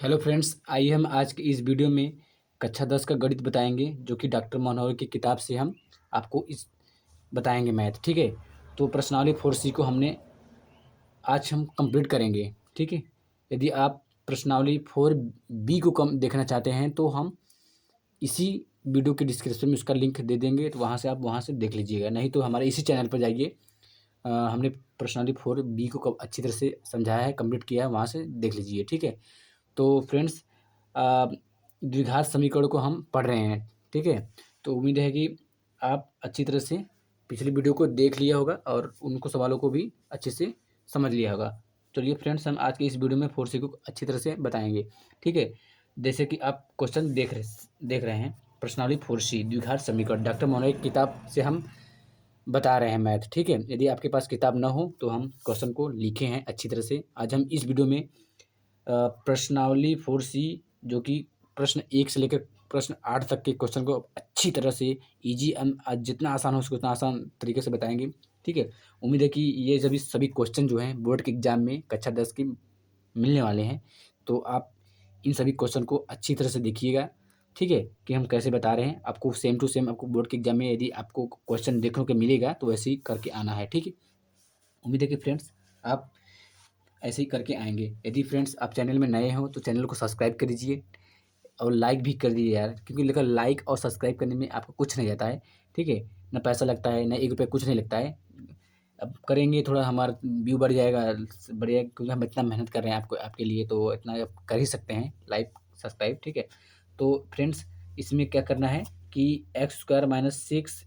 Hello friends, आइए हम आज की इस वीडियो में कक्षा 10 का गणित बताएंगे, जो कि डॉक्टर मनोहर की किताब से हम आपको इस बताएंगे मैथ। ठीक है। तो प्रश्नावली 4C को हमने आज हम कंप्लीट करेंगे। ठीक है। यदि आप प्रश्नावली 4B को कम देखना चाहते हैं तो हम इसी वीडियो के डिस्क्रिप्शन में उसका लिंक दे देंगे, तो वहाँ से आप वहाँ से देख लीजिएगा। नहीं तो हमारे इसी चैनल पर जाइए। हमने प्रश्नावली 4B को कब अच्छी तरह से समझाया है, कंप्लीट किया है, वहाँ से देख लीजिए। ठीक है। तो फ्रेंड्स, द्विघात समीकरण को हम पढ़ रहे हैं। ठीक है। तो उम्मीद है कि आप अच्छी तरह से पिछली वीडियो को देख लिया होगा और उनको सवालों को भी अच्छे से समझ लिया होगा। चलिए फ्रेंड्स, हम आज के इस वीडियो में 4C को अच्छी तरह से बताएंगे। ठीक है। जैसे कि आप क्वेश्चन देख रहे हैं, प्रश्नावली 4C द्विघात समीकरण डॉक्टर मोनोई की किताब से हम बता रहे हैं मैथ। ठीक है। यदि आपके पास किताब ना हो तो हम क्वेश्चन को लिखे हैं अच्छी तरह से। आज हम इस वीडियो में प्रश्नावली 4C, जो कि प्रश्न 1 से लेकर प्रश्न 8 तक के क्वेश्चन को अच्छी तरह से ईजी जितना आसान हो सके उतना आसान तरीके से बताएंगे। ठीक है। उम्मीद है कि ये सभी क्वेश्चन जो हैं बोर्ड के एग्जाम में कक्षा 10 के मिलने वाले हैं, तो आप इन सभी क्वेश्चन को अच्छी तरह से देखिएगा। ठीक है, कि हम कैसे बता रहे हैं। आपको सेम टू सेम आपको बोर्ड के एग्जाम में यदि आपको क्वेश्चन देखने को मिलेगा तो वैसे ही करके आना है। ठीक है। उम्मीद है कि फ्रेंड्स आप ऐसे ही करके आएँगे। यदि फ्रेंड्स आप चैनल में नए हो तो चैनल को सब्सक्राइब कर दीजिए और लाइक भी कर दीजिए यार, क्योंकि लेकर लाइक और सब्सक्राइब करने में आपको कुछ नहीं जाता है। ठीक है। ना पैसा लगता है, ना ₹1 कुछ नहीं लगता है। अब करेंगे थोड़ा हमारा व्यू बढ़ जाएगा, बढ़िया, क्योंकि हम इतना मेहनत कर रहे हैं आपको आपके लिए, तो इतना आप कर ही सकते हैं लाइक सब्सक्राइब। ठीक है। तो फ्रेंड्स, इसमें क्या करना है कि x² - 6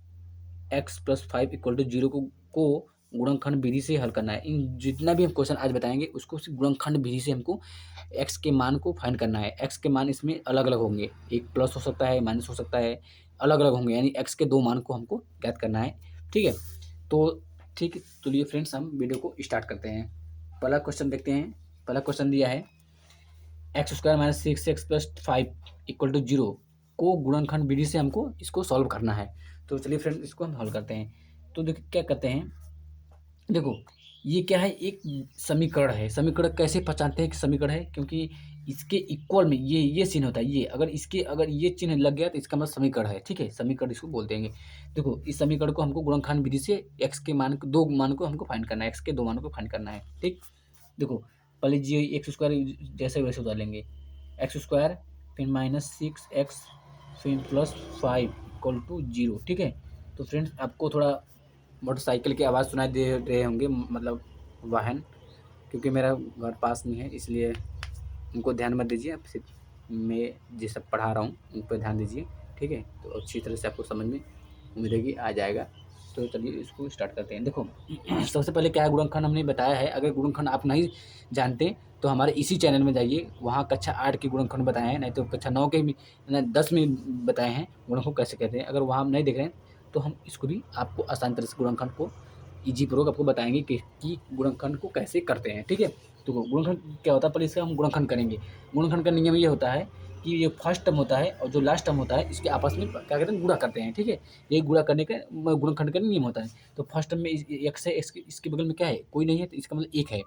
x + 5 = 0 को गुणनखंड विधि से हल करना है। इन जितना भी हम क्वेश्चन आज बताएँगे उसको सिर्फ गुणनखंड विधि से हमको x के मान को फाइंड करना है। x के मान इसमें अलग-अलग होंगे, एक प्लस हो सकता है, माइनस हो सकता है, अलग-अलग होंगे, यानी x के 2 मान को हमको ज्ञात करना है। ठीक है। तो ठीक है, चलिए फ्रेंड्स हम वीडियो को स्टार्ट करते हैं। पहला क्वेश्चन देखते हैं। पहला क्वेश्चन दिया है x² - 6x + 5 = 0 को गुणनखंड विधि से हमको इसको सॉल्व करना है। तो चलिए फ्रेंड्स इसको हम हल करते हैं। तो देखिए क्या करते हैं, देखो ये क्या है, एक समीकरण है। समीकरण कैसे पहचानते हैं कि समीकरण है, क्योंकि इसके इक्वल में ये चिन्ह होता है। ये अगर ये चिन्ह लग गया तो इसका मतलब समीकरण है। ठीक है, समीकरण इसको बोल देंगे। देखो इस समीकरण को हमको गुणनखंड विधि से एक्स के मान को 2 मान को हमको फाइंड करना है, एक्स के 2 मानों को फाइंड करना है। ठीक। देखो पहले जी एक्स स्क्वायर जैसे वैसे उतार लेंगे, एक्स स्क्वायर फिर -6x फिर +5 = 0। ठीक है। तो फ्रेंड्स आपको थोड़ा मोटरसाइकिल की आवाज़ सुनाई दे रहे होंगे, मतलब वाहन, क्योंकि मेरा घर पास में है, इसलिए उनको ध्यान मत दीजिए। आप सिर्फ मैं जिस सब पढ़ा रहा हूँ उन पर ध्यान दीजिए। ठीक है। तो अच्छी तरह से आपको समझ में उम्मीद है कि आ जाएगा। तो चलिए इसको स्टार्ट करते हैं। देखो सबसे पहले क्या है, गुणनखंड हमने बताया है। अगर गुणनखंड आप नहीं जानते तो हमारे इसी चैनल में जाइए, वहाँ कक्षा 8 के गुणनखंड बताए हैं, नहीं तो कक्षा 9 के भी, ना 10 में बताए हैं गुणनखंड कैसे कहते हैं। अगर वहाँ हम नहीं देख रहे हैं तो हम इसको भी आपको आसान तरह से गुणनखंड को ईजी पूर्वक आपको बताएँगे कि गुणनखंड को कैसे करते हैं। ठीक है। तो गुणनखंड क्या होता है, पहले इसका हम गुणनखंड करेंगे। गुणनखंड का नियम ये होता है कि ये फर्स्ट टर्म होता है और जो लास्ट टर्म होता है इसके आपस में क्या कहते हैं, गुणा करते हैं। ठीक है। ये गुणा करने का गुणनखंड का नियम होता है। तो फर्स्ट टर्म में एक्स है, इसके बगल में क्या है, कोई नहीं है, तो इसका मतलब 1 है।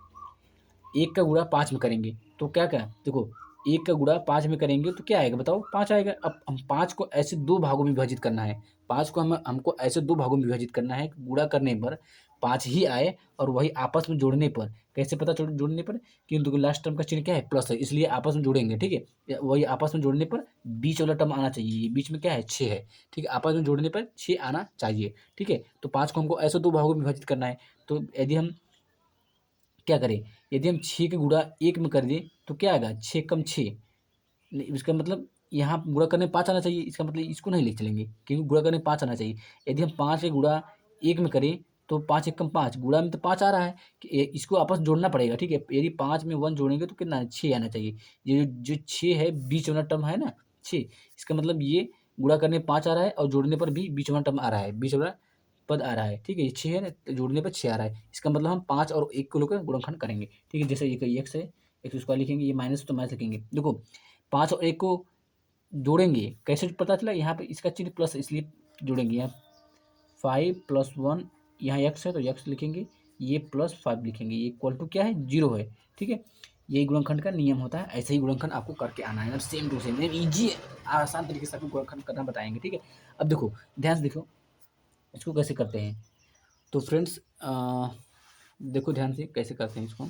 1 का गुणा 5 में करेंगे तो क्या देखो, 1 का गुणा 5 में करेंगे तो क्या आएगा बताओ, 5 आएगा। अब हम 5 को ऐसे 2 भागों में विभाजित करना है। 5 को हमको ऐसे 2 भागों में विभाजित करना है कि गुणा करने पर 5 ही आए, और वही आपस में जोड़ने पर कैसे पता चल जोड़ने पर, कि देखो लास्ट टर्म का चिन्ह क्या है, प्लस है, इसलिए आपस में जोड़ेंगे। ठीक है। वही आपस में जोड़ने पर बीच वाला टर्म आना चाहिए। बीच में क्या है, 6 है। ठीक है। आपस में जोड़ने पर 6 आना चाहिए। ठीक है। तो 5 को हमको ऐसे 2 भागों में विभाजित करना है। तो यदि हम क्या करें, यदि हम 6 का गुणा 1 में कर दें तो क्या आएगा, 6 कम 6, नहीं इसका मतलब यहाँ गुणा करने में 5 आना चाहिए। इसका मतलब इसको नहीं ले चलेंगे, क्योंकि गुणा करने में 5 आना चाहिए। यदि हम 5 का गुणा 1 में करें तो 5 एकम 5, गुणा में तो 5 आ रहा है, कि इसको आपस में जोड़ना पड़ेगा। ठीक है। यदि 5 में 1 जोड़ेंगे तो कितना 6 आना चाहिए। ये जो 6 है बीच वाला टर्म है ना, 6, इसका मतलब ये गुणा करने में 5 आ रहा है और जोड़ने पर भी बीच वाला टर्म आ रहा है, बीच वाला पद आ रहा है। ठीक है। ये 6 है ना, तो जोड़ने पर 6 आ रहा है। इसका मतलब हम 5 और 1 को लेकर गुणनखंड करेंगे। ठीक है। जैसे ये एक्स है, एक्स स्क्वायर लिखेंगे, ये माइनस तो माइनस लिखेंगे। देखो 5 और 1 को जोड़ेंगे, कैसे पता चला, यहाँ पे इसका चिन्ह प्लस है इसलिए जोड़ेंगे। यहाँ 5 + 1, यहाँ एक्स है तो एक्स लिखेंगे, ये +5 लिखेंगे, ये इक्वल टू क्या है, 0 है। ठीक है। यही गुणनखंड का नियम होता है। ऐसे ही गुणनखंड आपको करके आना है, सेम टू सेम, ईजी आसान तरीके से आपको गुणनखंड करना बताएंगे, ठीक है। अब देखो ध्यान से देखो इसको कैसे करते हैं। तो फ्रेंड्स देखो ध्यान से कैसे करते हैं इसको।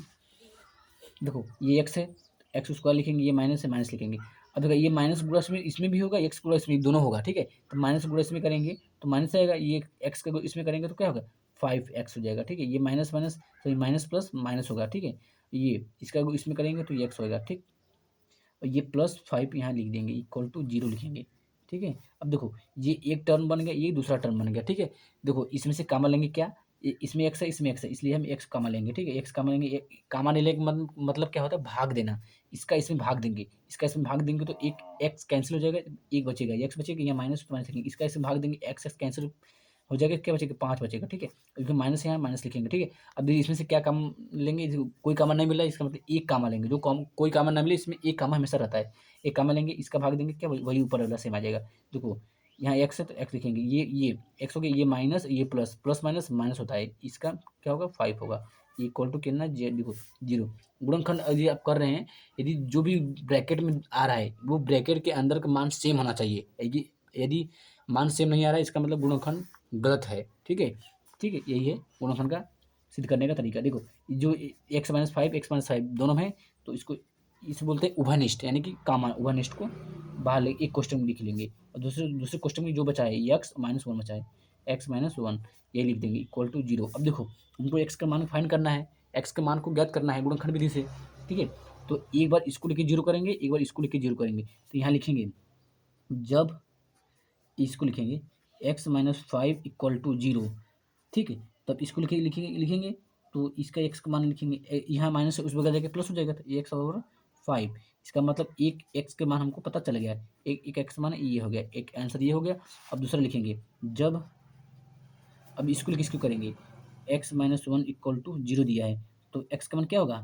देखो ये एक्स है, एक्स स्क्वायर लिखेंगे, ये माइनस है, माइनस लिखेंगे। अब देखो ये माइनस गुणा इसमें भी होगा, एक्स गुणा इसमें दोनों होगा, ठीक है। तो माइनस गुणा इसमें करेंगे तो माइनस आएगा, ये एक्स का इसमें करेंगे तो क्या होगा 5x हो जाएगा, ठीक है। ये माइनस माइनस तो माइनस प्लस माइनस होगा, ठीक है। ये इसका इसमें करेंगे तो ये एक्स होगा, ठीक। और ये +5 यहाँ लिख देंगे, इक्वल टू 0 लिखेंगे, ठीक है। अब देखो ये एक टर्म बन गया, ये दूसरा टर्म बन गया, ठीक है। देखो इसमें से कामा लेंगे क्या, इसमें एक्स है, इसमें एक्स है, इसलिए हम एक्स कामा लेंगे, ठीक है। एक्स कामा लेंगे, कामा लेने का मतलब क्या होता है, भाग देना। इसका इसमें भाग देंगे, इसका इसमें भाग देंगे तो एक एक्स कैंसिल हो जाएगा, एक बचेगा, एक्स बचेगा, या माइनस तो माइनस लिखेंगे, इसका इसमें भाग देंगे, एक्स एक्स कैंसिल हो जाएगा, क्या बचेगा 5 बचेगा, ठीक है। क्योंकि माइनस यहाँ माइनस लिखेंगे, ठीक है। अब देखिए इसमें से क्या काम लेंगे, कोई कामा नहीं मिला, इसका मतलब एक कामा लेंगे, जो कोई कामा ना मिले इसमें एक कामा हमेशा रहता है, एक कामा लेंगे, इसका भाग देंगे, क्या वही ऊपर वाला सेम आ जाएगा। देखो यहाँ एक्स है तो एक्स लिखेंगे, ये एक्स हो गया, ये माइनस, ये प्लस, प्लस माइनस माइनस होता है, इसका क्या होगा 5 होगा, इक्वल टू कितना देखो 0। गुणनखंड यदि आप कर रहे हैं, यदि जो भी ब्रैकेट में आ रहा है वो ब्रैकेट के अंदर का मान सेम होना चाहिए। यदि मान सेम नहीं आ रहा है इसका मतलब गुणनखंड गलत है, ठीक है। ठीक है, यही है गुणनखंड का सिद्ध करने का तरीका। देखो जो x-5 x-5 दोनों है तो इसको इसे बोलते हैं उभयनिष्ठ, यानी कि कामा उभयनिष्ठ को बाहर ले एक क्वेश्चन में लिख लेंगे, और दूसरे दूसरे क्वेश्चन में जो बचा है x-1 बचा है, x-1 ये लिख देंगे इक्वल टू 0। अब देखो हमको x का मान फाइंड करना है, x के मान को ज्ञात करना है गुणनखंड विधि से, ठीक है। तो एक बार इसको लेके 0 करेंगे, एक बार इसको लेके 0 करेंगे, तो यहाँ लिखेंगे, जब इसको लिखेंगे x-5 इक्वल टू 0, ठीक है। तब इसको लिखेंगे तो इसका एक्स का मान लिखेंगे, यहाँ माइनस से उस बगल जाके प्लस हो जाएगा, तो एक्स और 5, इसका मतलब एक एक्स के मान हमको पता चल गया, एक एक्स मान ये हो गया, एक आंसर ये हो गया। अब दूसरा लिखेंगे, जब अब इसको किसको करेंगे, x-1 इक्वल टू 0 दिया है तो एक्स का मान क्या होगा,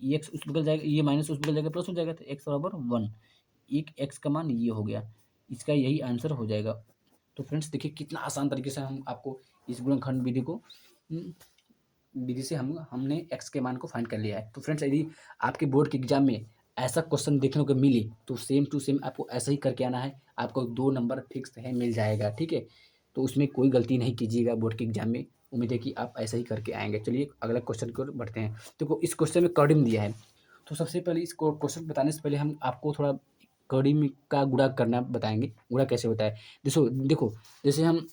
ये एक्स उस बगल जाएगा, ये माइनस उस बगल जाएगा प्लस हो जाएगा, तो एक्स बराबर 1, एक एक्स का मान ये हो गया, इसका यही आंसर हो जाएगा। तो फ्रेंड्स देखिए कितना आसान तरीके से हम आपको इस गुणनखंड विधि को विधि से हमने एक्स के मान को फाइंड कर लिया है। तो फ्रेंड्स यदि आपके बोर्ड के एग्जाम में ऐसा क्वेश्चन देखने को मिले तो सेम टू सेम आपको ऐसा ही करके आना है, आपको 2 नंबर फिक्स है मिल जाएगा, ठीक है। तो उसमें कोई गलती नहीं कीजिएगा बोर्ड के एग्जाम में, उम्मीद है कि आप ऐसा ही करके आएंगे। चलिए अगला क्वेश्चन की ओर बढ़ते हैं। देखो इस क्वेश्चन में कर्डिम दिया है, तो सबसे पहले इस क्वेश्चन बताने से पहले हम आपको थोड़ा कर्डिम का गुणा करना बताएंगे, गुणा कैसे होता है। देखो जैसे हम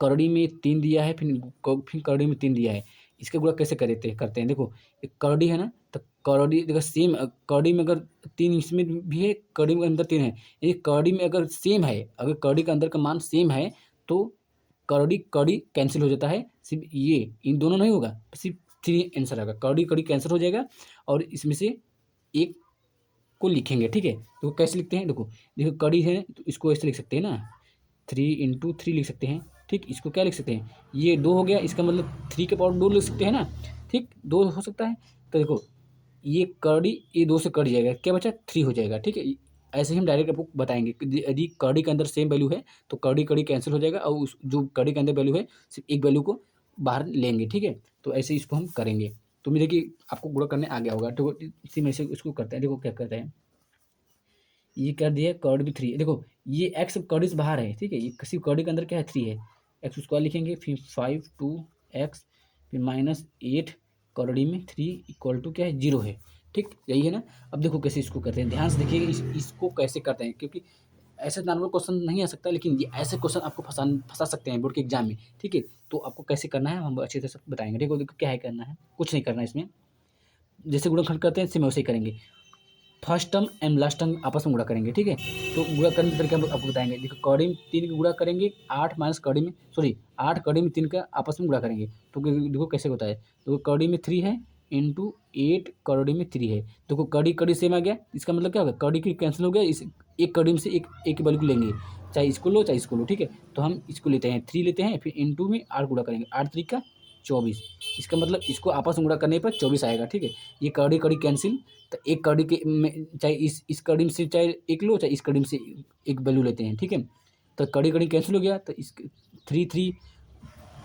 करड़ी में 3 दिया है, फिर करड़ी में 3 दिया है, इसका गुणा कैसे करते हैं। देखो एक करड़ी है ना, तो करड़ी देखो सेम, करड़ी में अगर 3 इसमें भी है, करड़ी में अंदर 3 है, ये करड़ी में अगर सेम है, अगर करड़ी के अंदर का मान सेम है तो करड़ी करड़ी कैंसिल हो जाता है, सिर्फ ये इन दोनों नहीं होगा, सिर्फ 3 आंसर आएगा, करड़ी करड़ी कैंसिल हो जाएगा, और इसमें से एक को लिखेंगे, ठीक है। तो कैसे लिखते हैं, देखो देखो कड़ी है तो इसको ऐसे लिख सकते हैं ना, 3 × 3 लिख सकते हैं, ठीक। इसको क्या लिख सकते हैं, ये 2 हो गया, इसका मतलब 3 के पावर 2 लिख सकते हैं ना, ठीक, 2 हो सकता है। तो देखो ये कड़ी, ये 2 से कट जाएगा, क्या बचा 3 हो जाएगा, ठीक है। ऐसे ही हम डायरेक्ट आपको बताएंगे कि यदि कड़ी के अंदर सेम वैल्यू है तो कड़ी कड़ी कैंसिल हो जाएगा, और उस जो कड़ी के अंदर वैल्यू है सिर्फ एक वैल्यू को बाहर लेंगे, ठीक है। तो ऐसे इसको हम करेंगे। तो उम्मीद है कि आपको गुणा करने आ गया होगा। तो इसी में से इसको करते हैं, देखो क्या करते हैं, ये कर दिया कर्ड भी 3, देखो ये एक्स कर्ड से बाहर है, ठीक है, ये किसी कर्ड के अंदर क्या है 3 है, एक्स स्क्वायर लिखेंगे, फिर 5 2x, फिर -8 कर्डी में 3 इक्वल टू क्या है 0 है, ठीक, यही है ना। अब देखो कैसे इसको करते हैं, ध्यान से देखिएगा इसको कैसे करते हैं, क्योंकि ऐसे नॉर्मल क्वेश्चन नहीं आ सकता, लेकिन ये ऐसे क्वेश्चन आपको फंसा सकते हैं बोर्ड के एग्जाम में, ठीक है। तो आपको कैसे करना है हम अच्छे से बताएंगे। देखो देखो क्या है करना है, कुछ नहीं करना है इसमें, जैसे गुणनखंड करते हैं सेम वैसे ही करेंगे, first term and last term आपस में गुणा करेंगे, ठीक है। तो गुणा करने का तरीका हम आपको बताएंगे। देखो कड़ी में 3 का गुणा करेंगे, 8 माइनस कड़ी में 8 कड़ी में 3 का आपस में गुणा करेंगे, तो देखो कैसे होता है। तो कड़ी में 3 है इंटू 8 कड़ी में 3 है, देखो कड़ी कड़ी सेम आ गया, इसका मतलब क्या होगा कड़ी की कैंसिल हो गया, इस एक कड़ी में से एक वैल्यू को लेंगे, चाहे इसको लो चाहे इसको लो, ठीक है। तो हम इसको लेते हैं 3 लेते हैं, फिर इंटू में 8 गुणा करेंगे, 8 3 का 24, इसका मतलब इसको आपस में गुणा करने पर 24 आएगा, ठीक है। ये कड़ी कड़ी कैंसिल, तो एक कड़ी के में चाहे इस कड़ी में से चाहे एक लो चाहे इस कड़ी में से एक वैल्यू लेते हैं, ठीक है। तो कड़ी कड़ी कैंसिल हो गया, तो इस 3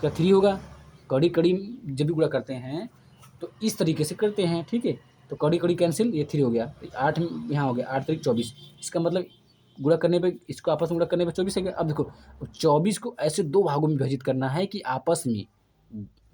का 3 होगा। कड़ी कड़ी जब भी गुणा करते हैं तो इस तरीके से करते हैं, ठीक है। तो कड़ी कड़ी कैंसिल, ये 3 हो गया, 8 यहाँ हो गया, 8 3 24। इसका मतलब गुणा करने पे, इसको आपस में गुणा करने पे 24 है गया। अब देखो 24 को ऐसे 2 भागों में विभाजित करना है कि आपस में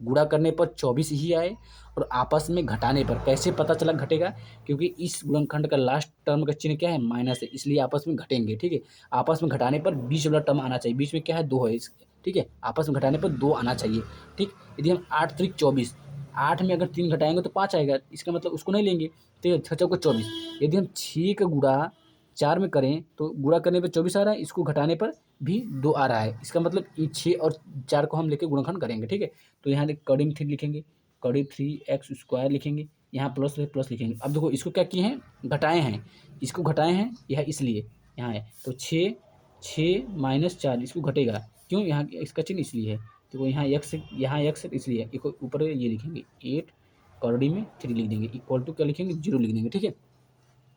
गुणा करने पर 24 ही आए और आपस में घटाने पर। कैसे पता चला घटेगा? क्योंकि इस गुणनखंड का लास्ट टर्म का चिन्ह क्या है? माइनस है, इसलिए आपस में घटेंगे। ठीक है, आपस में घटाने पर बीच वाला टर्म आना चाहिए। बीच में क्या है? 2 है। ठीक है, आपस में घटाने पर 2 आना चाहिए। ठीक, यदि हम 8 3 24, 8 में अगर 3 घटाएंगे तो 5 आएगा, इसका मतलब उसको नहीं लेंगे। ठीक है, 6 चौके 24। यदि हम 6 का गुणा 4 में करें तो गुणा करने पर 24 आ रहा है, इसको घटाने पर भी 2 आ रहा है। इसका मतलब 6 और 4 को हम लेकर गुणनखंड करेंगे। ठीक है, तो यहाँ कड़ी में 3 लिखेंगे, कड़ी 3x² लिखेंगे, यहाँ प्लस है प्लस लिखेंगे। अब देखो इसको क्या किए हैं? घटाए हैं, इसको घटाए हैं, यह इसलिए यहाँ है। तो 6 6 माइनस 4 इसको घटेगा, क्यों? यहाँ इसका चिन्ह इसलिए है। देखो यहाँ x इसलिए ऊपर ये लिखेंगे 8 कड़ी में 3 लिख देंगे, इक्वल टू क्या लिखेंगे? 0 लिख देंगे। ठीक है,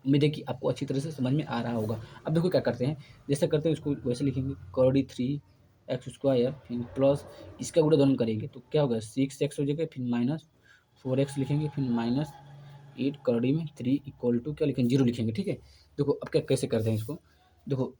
उम्मीद है कि आपको अच्छी तरह से समझ में आ रहा होगा। अब देखो क्या करते हैं, जैसे करते हैं उसको वैसे लिखेंगे, कड़ी 3x² फिर प्लस इसका गुणा दोनों करेंगे तो क्या होगा? 6x हो जाएगा, फिर माइनस 4x लिखेंगे, फिर माइनस 8 कड़ी में 3 इक्वल टू क्या लिखेंगे? 0 लिखेंगे। ठीक है, देखो अब क्या कैसे करते हैं इसको, देखो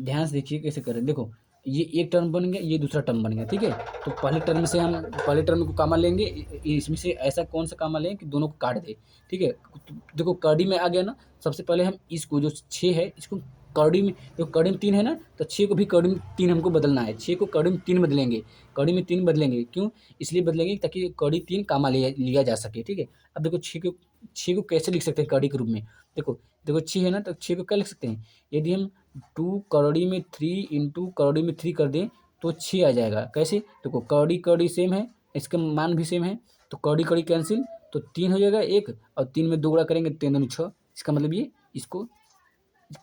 ध्यान से देखिए कैसे करें। देखो ये एक टर्म बन गया, ये दूसरा टर्म बन गया। ठीक है, तो पहले टर्म को कॉमन लेंगे, इसमें से ऐसा कौन सा कॉमन लें कि दोनों को काट दे। ठीक है, तो देखो कड़ी में आ गया ना, सबसे पहले हम इसको जो 6 है इसको कड़ी में, देखो कड़ी में 3 है ना, तो 6 को भी कड़ी में 3 हमको बदलना है। 6 को कड़ी में 3 बदलेंगे, कड़ी में 3 बदलेंगे, क्यों? इसलिए बदलेंगे ताकि कड़ी 3 कामा लिया जा सके। ठीक है, अब देखो 6 को कैसे लिख सकते हैं कड़ी के रूप में? देखो देखो 6 है ना, तो 6 को क्या लिख सकते हैं? यदि हम 2 कड़ी में 3 इंटू कड़ी में 3 कर दें तो 6 आ जाएगा। कैसे? देखो कड़ी कड़ी सेम है, इसका मान भी सेम है, तो कड़ी कड़ी कैंसिल, तो 3 हो जाएगा एक, और 3 में 2 गुणा करेंगे 3 दूनी 6। इसका मतलब ये इसको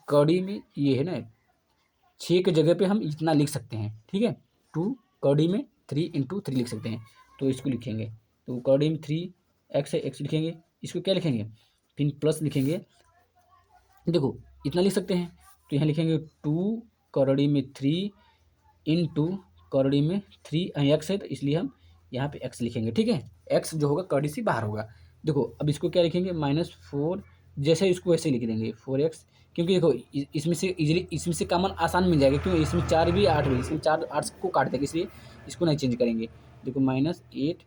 कड़ी में ये है ना 6 के जगह पे हम इतना लिख सकते हैं। ठीक है, 2 कड़ी में 3 इंटू 3 लिख सकते हैं, तो इसको लिखेंगे। तो कड़ी में 3x है, x लिखेंगे, इसको क्या लिखेंगे? फिर प्लस लिखेंगे। देखो इतना लिख सकते हैं, तो यहाँ लिखेंगे 2 कड़ी में 3 इंटू कड़ी में 3x है, तो इसलिए हम यहाँ पे x लिखेंगे। ठीक है, x जो होगा कड़ी से बाहर होगा। देखो अब इसको क्या लिखेंगे? -4, जैसे इसको वैसे लिख देंगे 4x, क्योंकि देखो इसमें से इजीली इसमें से कॉमन आसान मिल जाएगा, क्यों? इसमें 4 भी 8 भी, इसमें 4 8 को काट देंगे, इसलिए इसको नहीं चेंज करेंगे। देखो -8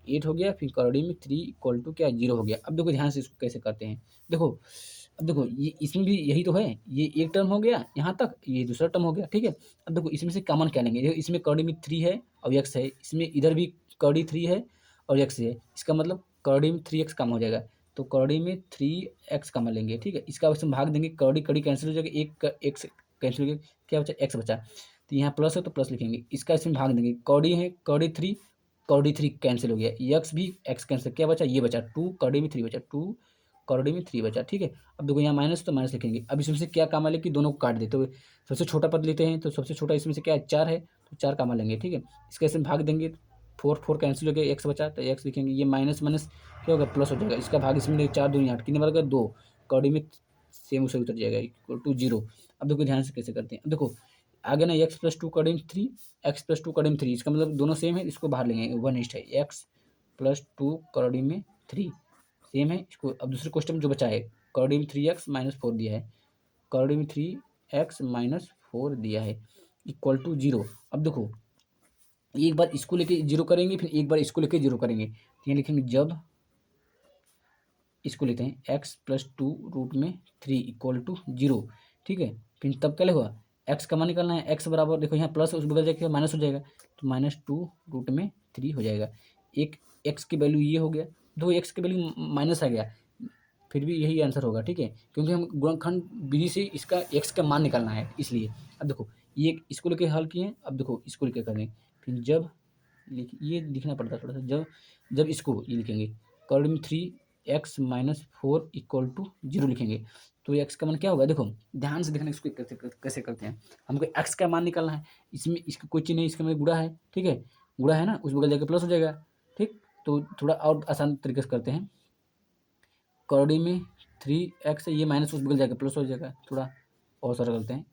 8 हो गया, फिर कड़ी में 3 इक्वल टू क्या? 0 हो गया। अब देखो ध्यान से इसको कैसे करते हैं। देखो अब देखो ये इसमें भी यही तो है, ये एक टर्म हो गया यहाँ तक, ये दूसरा टर्म हो गया। ठीक है, अब देखो इसमें से कॉमन क्या लेंगे? देखो इसमें कड़ी में 3 है और x है, इसमें इधर भी कड़ी 3 है और x है, इसका मतलब कड़ी में 3x कम हो जाएगा, तो कड़ी में 3x कॉमन लेंगे। ठीक है, इसका इसमें भाग देंगे, कड़ी कड़ी कैंसिल हो जाएगा, एक का x कैंसिल हो गया, क्या बचा? x बचा, तो यहाँ प्लस है तो प्लस लिखेंगे, इसका इसमें भाग देंगे, कड़ी है कड़ी 3 कैंसिल हो गया, x भी x कैंसिल, क्या बचा? ये बचा 2 कड़ी में 3 बचा, 2 कड़ी में 3 बचा। ठीक है, अब देखो यहाँ माइनस तो माइनस लिखेंगे। अब इसमें से क्या कामा लें कि दोनों को काट दे, तो सबसे छोटा पद लेते हैं, तो सबसे छोटा इसमें से क्या है? 4 है, तो 4 कामा लेंगे। ठीक है, इसका इसमें भाग देंगे, 4 कैंसिल हो गया, x बचा, तो x लिखेंगे, ये माइनस माइनस क्या होगा? प्लस हो जाएगा, इसका भाग इसमें 4 दूनी 8, कितने बार 2 कड़ी में सेम उसे उतर जाएगा, इक्वल टू 0। अब देखो ध्यान से कैसे करते हैं। अब देखो आगे ना x+2 कड़ी में 3, x+2 कड़ी में 3, इसका मतलब दोनों सेम है, इसको बाहर लेंगे, वन इस्ट है, x+2 कड़ी में 3 सेम है इसको। अब दूसरे क्वेश्चन में जो बचा है, कड़ी में 3x - 4 दिया है, कड़ी में 3x - 4 दिया है, इक्वल टू 0। अब देखो एक बार इसको लेके 0 करेंगे, फिर एक बार इसको लेके 0 करेंगे, तो यहाँ लिखेंगे जब इसको लेते हैं x+2√3 इक्वल टू 0। ठीक है, फिर तब क्या होगा? x का मान निकालना है, x बराबर देखो यहाँ प्लस उस बगल जाके माइनस हो जाएगा, तो -2√3 हो जाएगा। एक x की वैल्यू ये हो गया, दो x की वैल्यू माइनस आ गया, फिर भी यही आंसर होगा। ठीक है, क्योंकि हम गुणनखंड विधि से इसका x का मान निकालना है, इसलिए। अब देखो ये इसको लेके हल किए हैं, अब देखो इसको लेके करें, फिर जब ये लिखना पड़ता है थोड़ा सा, जब इसको ये लिखेंगे, कड़ी में 3x - 4 इक्वल टू 0 लिखेंगे, तो x का मान क्या होगा? देखो ध्यान से देखना, इसको कैसे करते हैं। हमको x का मान निकालना है, इसमें इसका कोई चिन्ह नहीं, इसका मतलब गुणा है। ठीक है, गुणा है ना, उस बगल जाके प्लस हो जाएगा। ठीक, तो थोड़ा और आसान तरीके से करते हैं, कड़ी में 3x है, ये माइनस उस बगल जाकर प्लस हो जाएगा, थोड़ा और सारा करते हैं,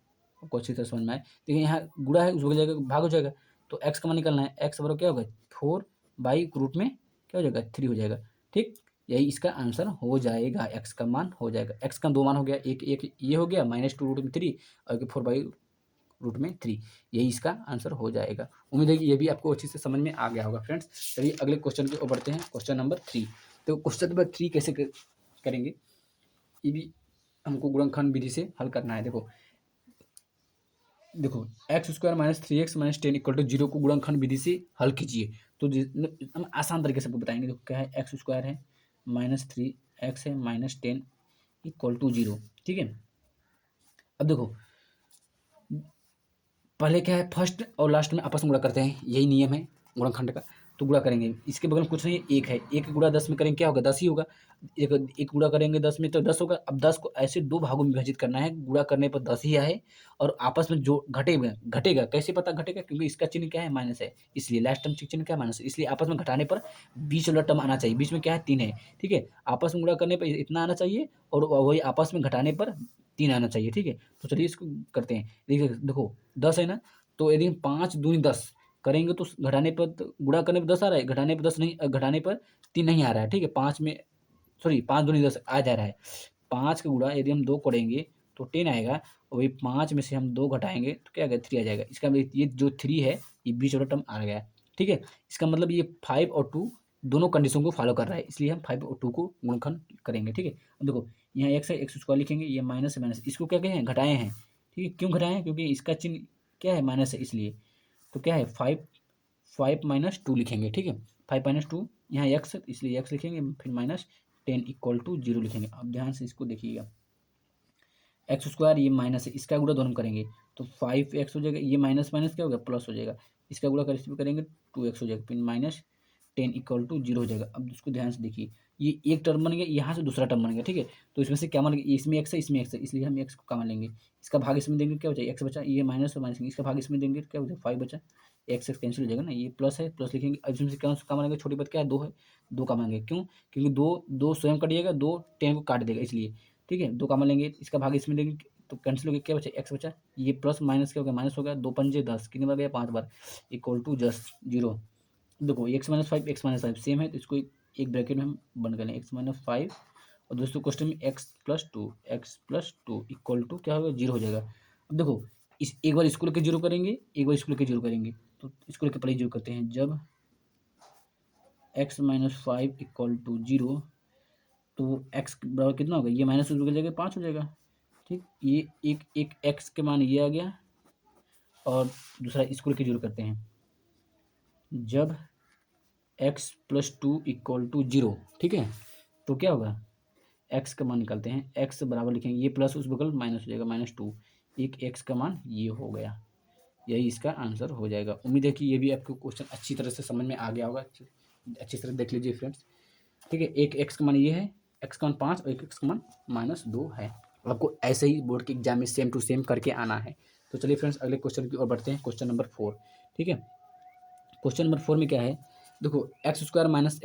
आपको अच्छी तरह समझ में आए। देखिए यहाँ गुणा है, उस बगल जाकर भाग हो जाएगा, तो x का मान निकालना है, x बराबर क्या होगा? 4 बाई रूट में क्या हो जाएगा? 3 हो जाएगा। ठीक, यही इसका आंसर हो जाएगा, एक्स का मान हो जाएगा। एक्स का 2 मान हो गया, एक एक ये हो गया -2√3 और 4/√3, यही इसका आंसर हो जाएगा। उम्मीद है कि ये भी आपको अच्छे से समझ में आ गया होगा फ्रेंड्स। चलिए अगले क्वेश्चन की ओर बढ़ते हैं, क्वेश्चन नंबर 3। तो क्वेश्चन नंबर 3 कैसे करेंगे, ये भी हमको गुणनखंड विधि से हल करना है। देखो x² - 3x - 10 = 0 को गुणनखंड विधि से हल कीजिए। तो हम आसान तरीके से आपको बताएंगे। देखो क्या है, x² है -3x है -10 = 0, ठीक है। अब देखो पहले क्या है, फर्स्ट और लास्ट में आपस में गुणा करते हैं, यही नियम है गुणनखंड का। तो गुणा करेंगे, इसके बगल में कुछ नहीं है, एक है, एक गुणा 10 में करेंगे क्या होगा, 10 ही होगा। एक एक गुणा करेंगे 10 में तो 10 होगा। अब 10 को ऐसे 2 भागों में विभाजित करना है, गुणा करने पर 10 ही आए और आपस में जो घटेगा घटेगा, कैसे पता घटेगा, क्योंकि इसका चिन्ह क्या है, माइनस है, इसलिए लास्ट टर्म चिन्ह क्या है, माइनस है, इसलिए आपस में घटाने पर बीच वाला टर्म आना चाहिए। बीच में क्या है, 3 है, ठीक है। आपस में गुणा करने पर इतना आना चाहिए और वही आपस में घटाने पर 3 आना चाहिए, ठीक है। तो चलिए इसको करते हैं। देखिए देखो 10 है ना, तो यदि हम 5 दूनी 10 करेंगे तो घटाने पर गुणा करने पर 10 आ रहा है, घटाने पर 10 नहीं, घटाने पर 3 नहीं आ रहा है, ठीक है। 5 में सॉरी 5 दूनी 10 आ जा रहा है। 5 का गुणा यदि हम 2 करेंगे तो 10 आएगा, वही 5 में से हम 2 घटाएंगे तो क्या आएगा, 3 आ जाएगा। इसका मतलब ये जो 3 है ये बीच वाला टर्म आ गया, ठीक है। इसका मतलब ये 5 और 2 दोनों कंडीशन को फॉलो कर रहा है, इसलिए हम 5 और 2 को गुणनखंड करेंगे, ठीक है। अब देखो यहाँ एक्स है, एक्स स्क्वायर लिखेंगे, ये माइनस है माइनस, इसको क्या कहें हैं, घटाए हैं, ठीक है। क्यों घटाए हैं, क्योंकि इसका चिन्ह क्या है, माइनस है, इसलिए। तो क्या है 5 -2 लिखेंगे, ठीक है। 5 - 2 यहाँ एक्स है इसलिए एक्स लिखेंगे, फिर -10 = 0 लिखेंगे। अब ध्यान से इसको देखिएगा, x² ये माइनस है, इसका गुणा दोनों करेंगे तो 5x हो जाएगा, ये माइनस माइनस क्या हो गया, प्लस हो जाएगा। इसका गुणा करेंगे 2x हो जाएगा, फिर -10 = 0 हो जाएगा। अब इसको ध्यान से देखिए, ये एक टर्म बन गया, यहाँ से दूसरा टर्म बन गया, ठीक है। तो इसमें से क्या मान लेंगे, इसमें x है इसमें x है, इसलिए हम x को कॉमन लेंगे। इसका भाग इसमें देंगे क्या हो जाएगा, x बचा, ये माइनस और माइनस, इसका भाग इसमें देंगे क्या हो जाएगा, 5 बचा, x कैंसिल हो जाएगा ना, ये प्लस है प्लस लिखेंगे। अब इसमें से क्या कॉमन लेंगे, छोटी बात क्या है, 2 है, 2 कॉमन लेंगे, क्यों, क्योंकि दो स्वयं कटिएगा, 2 10 को काट देगा, इसलिए, ठीक है। 2 कॉमन लेंगे, इसका भाग इसमें देंगे तो कैंसिल हो गया, क्या बचा, एक्स बचा, ये प्लस माइनस क्या हो गया, माइनस हो गया, 2 पंजे 10, कितनी बार गया, 5 बार, = जस्ट 0। देखो x - 5 x - 5 सेम है, तो इसको एक ब्रैकेट में हम बंद कर लें, x - 5 और दोस्तों क्वेश्चन में x+2 = क्या होगा, 0 हो जाएगा। अब देखो इस एक बार इसको लेकर 0 करेंगे, एक बार इसको लेकर 0 करेंगे, तो इसको लेकर पहले 0 करते हैं। जब x - 5 = 0 तो x बराबर कितना होगा, ये माइनस निकल जाएगा, 5 हो जाएगा, ठीक। ये एक x के मान ये आ गया और दूसरा इसको लेकर 0 करते हैं। जब x+2 = 0, ठीक है, तो क्या होगा, x का मान निकालते हैं, x बराबर लिखेंगे, ये प्लस उस बगल माइनस हो जाएगा, -2, एक x का मान ये हो गया, यही इसका आंसर हो जाएगा। उम्मीद है कि ये भी आपको क्वेश्चन अच्छी तरह से समझ में आ गया होगा, अच्छी तरह देख लीजिए फ्रेंड्स, ठीक है। एक x का मान ये है, x का मान 5 और एक x का मान -2 है। आपको ऐसे ही बोर्ड के एग्जाम में सेम टू सेम करके आना है। तो चलिए फ्रेंड्स अगले क्वेश्चन की ओर बढ़ते हैं, क्वेश्चन नंबर 4, ठीक है। क्वेश्चन नंबर 4 में क्या है, देखो x² -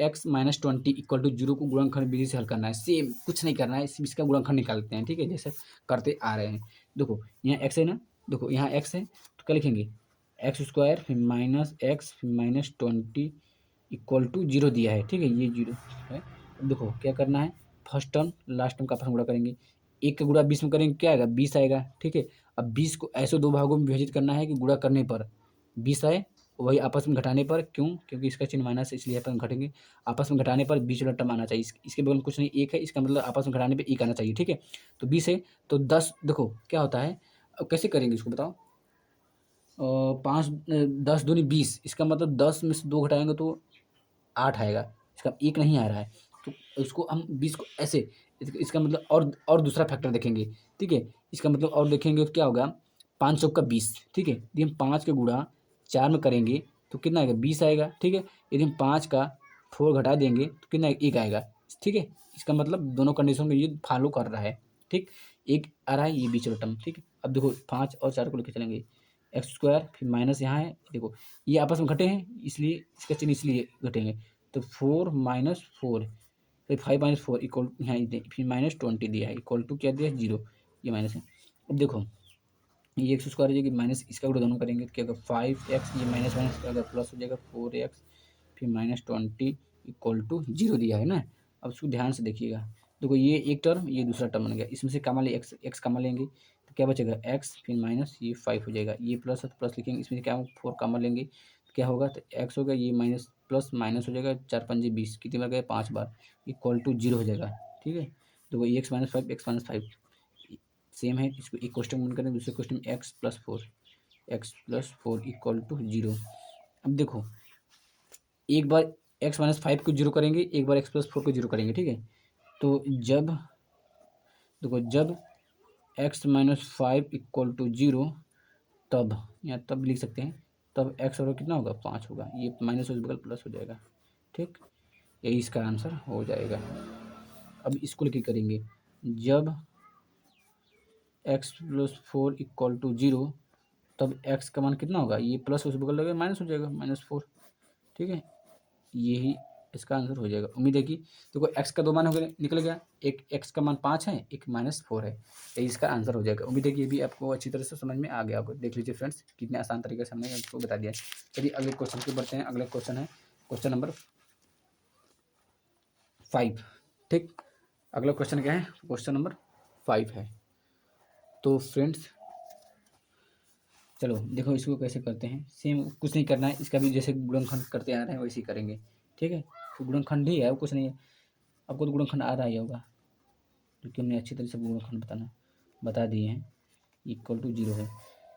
x - 20 = 0 को गुणनखंड विधि से हल करना है। सेम कुछ नहीं करना है, इसका गुणनखंड निकालते हैं, ठीक है, जैसे करते आ रहे हैं। देखो यहाँ x है ना, देखो यहाँ x है तो क्या लिखेंगे, x² फिर -x फिर -20 = 0 दिया है, ठीक है, ये 0 है। अब देखो क्या करना है, फर्स्ट टर्म लास्ट टर्म का आपस में गुणा करेंगे, एक का गुणा 20 में करेंगे क्या आएगा, 20 आएगा, ठीक है। अब 20 को ऐसे 2 भागों में विभाजित करना है कि गुणा करने पर 20 आए, वही आपस में घटाने पर, क्यों, क्योंकि इसका चिन्ह माइनस है इसलिए अपन घटेंगे, आपस में घटाने पर बीच वाला टर्म आना चाहिए। इसके बगल में कुछ नहीं, एक है, इसका मतलब आपस में घटाने पर 1 आना चाहिए, ठीक है। तो 20 है तो 10, देखो क्या होता है, अब कैसे करेंगे इसको बताओ, 5 10 दूनी 20, इसका मतलब 10 में से 2 घटाएंगे तो 8 आएगा, इसका 1 नहीं आ रहा है, तो उसको हम 20 को ऐसे, इसका मतलब और दूसरा फैक्टर देखेंगे, ठीक है। इसका मतलब और देखेंगे तो क्या होगा, 5 चौका 20, ठीक है। यदि हम 5 का गुणा 4 में करेंगे तो कितना आएगा, 20 आएगा, ठीक है। यदि हम 5 का 4 घटा देंगे तो कितना 1 आएगा, ठीक है। इसका मतलब दोनों कंडीशन में ये फॉलो कर रहा है, ठीक। 1 आ रहा है, ये बीच वाला टर्म, ठीक है। अब देखो 5 और 4 को लेकर चलेंगे, x² फिर माइनस यहाँ है, देखो ये आपस में घटे हैं इसलिए इसका चिन्ह इसलिए घटेंगे, तो 4 - 4 फिर 5 - 4 इक्वल यहाँ फिर -20 दिया है, इक्वल टू क्या दिया है, 0, ये माइनस है। अब देखो ये x² हो जाएगी माइनस, इसका गुणा दोनों करेंगे तो क्या होगा, 5x, ये माइनस माइनस अगर प्लस हो जाएगा 4x फिर -20 = 0 दिया है ना। अब इसको ध्यान से देखिएगा। देखो ये एक टर्म, ये दूसरा टर्म बन गया, इसमें से कॉमन ले एक्स कॉमन लेंगे तो क्या बचेगा एक्स, फिर माइनस ये 5 हो जाएगा, ये प्लस है तो प्लस लिखेंगे, इसमें से क्या 4 कॉमन लेंगे तो क्या होगा, तो एक्स होगा, ये माइनस प्लस माइनस हो जाएगा, 4 पंजे 20, कितनी बार गए 5 बार, इक्वल टू 0 हो जाएगा। ठीक है, देखो ये x minus 5 x minus 5 same है, इसको एक क्वेश्चन में करें, दूसरे क्वेश्चन में एक्स प्लस 4 इक्वल टू 0। अब देखो एक बार एक्स माइनस 5 को 0 करेंगे, एक बार एक्स प्लस 4 को 0 करेंगे। ठीक है, तो जब देखो जब एक्स माइनस 5 इक्वल टू 0, तब या तब लिख सकते हैं, तब एक्स और कितना होगा 5 होगा, ये माइनस उस बगल प्लस हो जाएगा। ठीक, यही इसका आंसर हो जाएगा। अब इसको लेके करेंगे, जब एक्स प्लस 4 इक्वल टू 0, तब एक्स का मान कितना होगा, ये प्लस उस बगल लगेगा माइनस हो जाएगा, -4। ठीक है, यही इसका आंसर हो जाएगा। उम्मीद है कि देखो एक्स का 2 मान हो गए, निकल गया, एक एक्स का मान 5 है, एक -4 है, यही इसका आंसर हो जाएगा। उम्मीद है कि ये भी आपको अच्छी तरह से समझ में आ गया होगा। देख लीजिए फ्रेंड्स, कितने आसान तरीके से हमने इसको बता दिया। चलिए अगले क्वेश्चन पे बढ़ते हैं। अगला क्वेश्चन है क्वेश्चन नंबर 5। ठीक, अगला क्वेश्चन क्या है, क्वेश्चन नंबर 5 है। तो फ्रेंड्स चलो देखो इसको कैसे करते हैं, सेम कुछ नहीं करना है, इसका भी जैसे गुणनखंड करते आ रहे हैं वैसे ही करेंगे। ठीक है, तो गुणनखंड ही है, वो कुछ नहीं है, आपको तो गुणनखंड आ रहा ही होगा, क्योंकि हमने अच्छी तरह से गुणनखंड बता दिए हैं। इक्वल टू 0 है।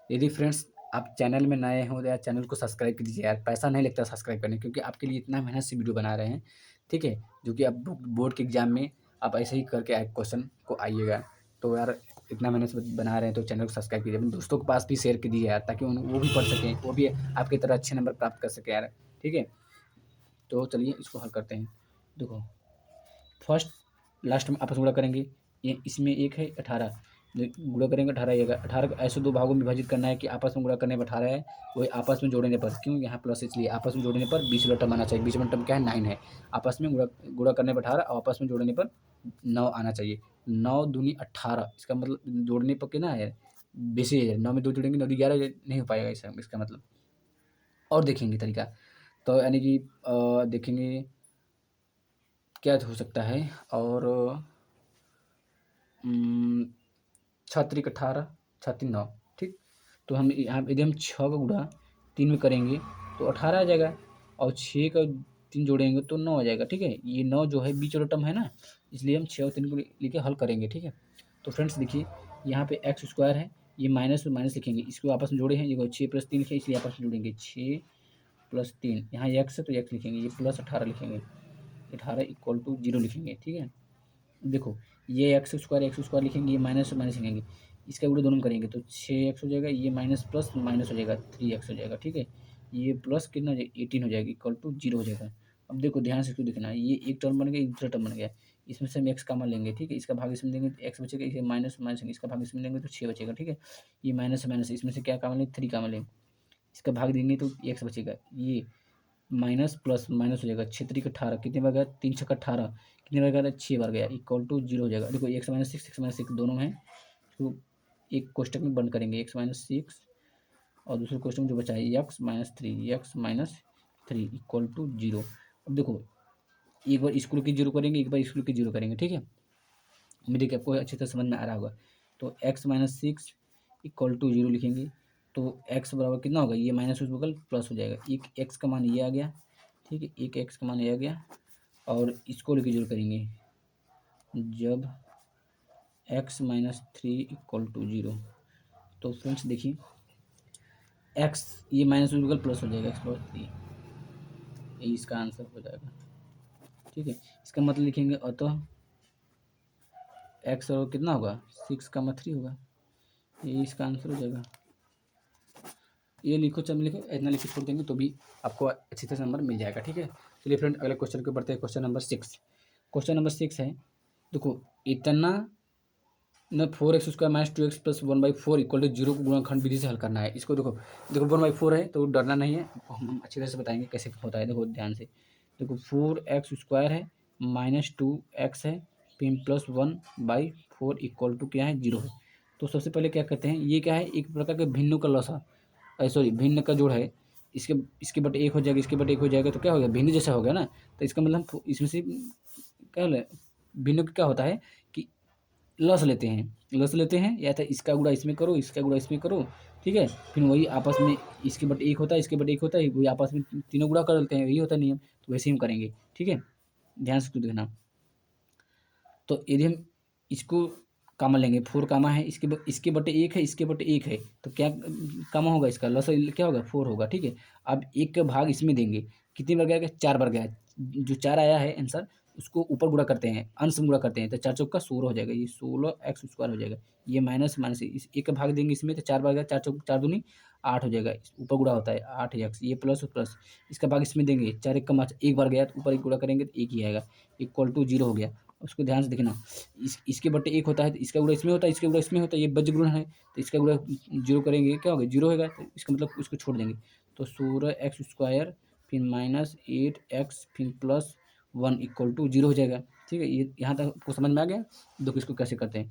यदि फ्रेंड्स आप चैनल में नए हो तो यार चैनल को सब्सक्राइब कीजिए यार, पैसा नहीं लगता सब्सक्राइब करने, क्योंकि आपके लिए इतना मेहनत से वीडियो बना रहे हैं। ठीक है, जो कि आप बोर्ड के एग्जाम में आप ऐसे ही करके क्वेश्चन को आइएगा, तो यार इतना मेहनत से बना रहे हैं तो चैनल को सब्सक्राइब कीजिए, अपने दोस्तों के पास भी शेयर कीजिए यार, ताकि वो भी पढ़ सकें, वो भी आपकी तरह अच्छे नंबर प्राप्त कर सकें यार। ठीक है, तो चलिए इसको हल करते हैं। देखो फर्स्ट लास्ट में आपस में गुणा करेंगे, ये इसमें एक है 18, गुणा करेंगे 18 आएगा, 18 को ऐसे 2 भागों में विभाजित करना है कि आपस में गुणा करने पर 18 है, वही आपस में जोड़ने पर, क्यों यहाँ प्लस इसलिए आपस में जोड़ने पर 20 वाला टर्म आना चाहिए, 20 वाला टर्म क्या है 9 है, आपस में गुणा करने पर 18 और आपस में जोड़ने पर 9 आना चाहिए। 9 दूनी 18, इसका मतलब जोड़ने पर कितना है 20 है, 9 में 2 जोड़ेंगे 9 11 नहीं हो पाएगा इसका मतलब। और देखेंगे तरीका, तो यानी कि देखेंगे क्या हो सकता है, और 6 18 6 9। ठीक, तो हम यहाँ यदि हम 6 का गुणा 3 में करेंगे तो 18 आ जाएगा, और 6 का 3 जोड़ेंगे तो 9 आ जाएगा। ठीक है, ये 9 जो है बीच वाला टर्म है ना, इसलिए हम 6 और 3 को लेके हल करेंगे। ठीक है, तो फ्रेंड्स देखिए यहाँ पे एक्स स्क्वायर है, ये माइनस माइनस लिखेंगे, इसको आपस में जोड़े हैं, ये 6 + 3 है, इसलिए आपस में जोड़ेंगे 6 + 3, यहाँ एक्स है तो एक्स लिखेंगे, ये प्लस 18 लिखेंगे, 18 इक्वल टू 0 लिखेंगे। ठीक है, देखो ये एक्स स्क्वायर लिखेंगे, ये माइनस माइनस लिखेंगे, इसका उल्टा दोनों करेंगे तो 6x हो जाएगा, ये माइनस प्लस माइनस हो जाएगा 3x हो जाएगा। ठीक है, ये प्लस कितना हो जाएगा 18 हो जाएगा, इक्वल टू 0 हो जाएगा। अब देखो ध्यान से इसको देखना है, ये एक टर्म बन गया, एक दूसरा टर्म बन गया, इसमें से हम एक्स कॉमन लेंगे। ठीक है, इसका भाग इसमें लेंगे तो एक्स बचेगा, इसे माइनस माइनस इसका भाग इसमें लेंगे तो 6 बचेगा। ठीक है, ये माइनस माइनस इसमें से क्या कॉमन लेंगे 3 कॉमन लेंगे, इसका भाग देंगे तो एक्स बचेगा, ये माइनस प्लस माइनस हो जाएगा, 6 3 18, कितने बार गया 3 6 18, कितने बार गया 6 बार गया, इक्वल टू 0 हो जाएगा। देखो एक्स माइनस 6 एक्स माइनस 6 दोनों हैं, तो एक कोष्टक में बंद करेंगे एक्स माइनस 6, और दूसरे कोष्टक में जो बचा है एक्स माइनस 3 इक्वल टू 0। अब देखो एक बार स्कूल की 0 करेंगे, एक बार स्कूल की 0 करेंगे। ठीक है, उम्मीद है कि आपको अच्छी तरह समझ में आ रहा होगा। तो एक्स माइनस 6 इक्वल टू 0 लिखेंगे, तो एक्स बराबर कितना होगा, ये माइनस उस बगल प्लस हो जाएगा, एक एक्स का मान ये आ गया। ठीक है, एक एक्स का मान ये आ गया, और इसको लेके 0 करेंगे, जब एक्स माइनस 3 इक्वल टू 0, तो फ्रेंड्स देखिए एक्स ये माइनस उस बगल प्लस हो जाएगा, एक्स प्लस 3, ये इसका आंसर हो जाएगा। ठीक है, इसका मतलब लिखेंगे अतः एक्स और कितना होगा 6 का 3 होगा, ये इसका आंसर हो जाएगा। ये लिखो, चल लिखो, इतना लिख के छोड़ देंगे तो भी आपको अच्छी तरह से नंबर मिल जाएगा। ठीक है, चलिए फ्रेंड अगले क्वेश्चन के बढ़ते हैं। क्वेश्चन नंबर 6, क्वेश्चन नंबर 6 है, देखो इतना न 4x square minus 2x plus 1/4 equal to 0 को गुणनखंड विधि से हल करना है। इसको देखो 1/4 है तो डरना नहीं है, हम अच्छी तरह से बताएंगे कैसे होता है। देखो ध्यान से, देखो 4x स्क्वायर है माइनस 2x है, फिर प्लस 1/4 इक्वल टू क्या है 0 है। तो सबसे पहले क्या करते हैं, ये क्या है एक प्रकार के भिन्नों का लसा, सॉरी भिन्न का जोड़ है, इसके बटे 1 हो जाएगा, इसके बटे 1 हो जाएगा, तो क्या हो गया भिन्न जैसा हो गया ना। तो इसका मतलब हम इसमें से क्या भिन्न क्या होता है कि लस लेते हैं या तो इसका गुणा इसमें करो, इसका गुणा इसमें करो, ठीक है। फिर वही आपस में इसके बटे एक होता है, इसके बटे एक होता है, वही आपस में तीनों गुणा कर लेते हैं, यही होता है नियम। तो वैसे ही हम करेंगे, ठीक है, ध्यान से देखना। तो यदि हम इसको कामा लेंगे, 4 कामा है, इसके बटे एक है, इसके बटे एक है, तो क्या कामा होगा, इसका लस क्या होगा, 4 होगा, ठीक है। अब एक का भाग इसमें देंगे, कितनी बार गया, 4 बार गया। जो 4 आया है आंसर, उसको ऊपर गुणा करते हैं, अंश में गुणा करते हैं, तो 4 चौका 16 हो जाएगा, ये 16x² हो जाएगा। ये माइनस माइनस इस एक का भाग देंगे इसमें, तो 4 बार गया, 4 चौक 4 दूनी 8 हो जाएगा, ऊपर गुणा होता है 8x। ये प्लस प्लस इसका भाग इसमें देंगे, 4 एक का 5, एक बार गया तो ऊपर एक गुणा करेंगे तो एक ही आएगा, इक्वल टू 0 हो गया। उसको ध्यान से देखना, इसके बटे एक होता है तो इसका गुणा इसमें होता है, इसके गुणा इसमें होता है, ये बज गुणन है, तो इसका गुणा 0 करेंगे, क्या होगा, 0 होगा, तो इसका मतलब उसको छोड़ देंगे। तो 16x² फिर -8x फिर +1 इक्वल टू 0 हो जाएगा, ठीक है। ये यहाँ तक आपको समझ में आ गया। देखो इसको कैसे करते हैं।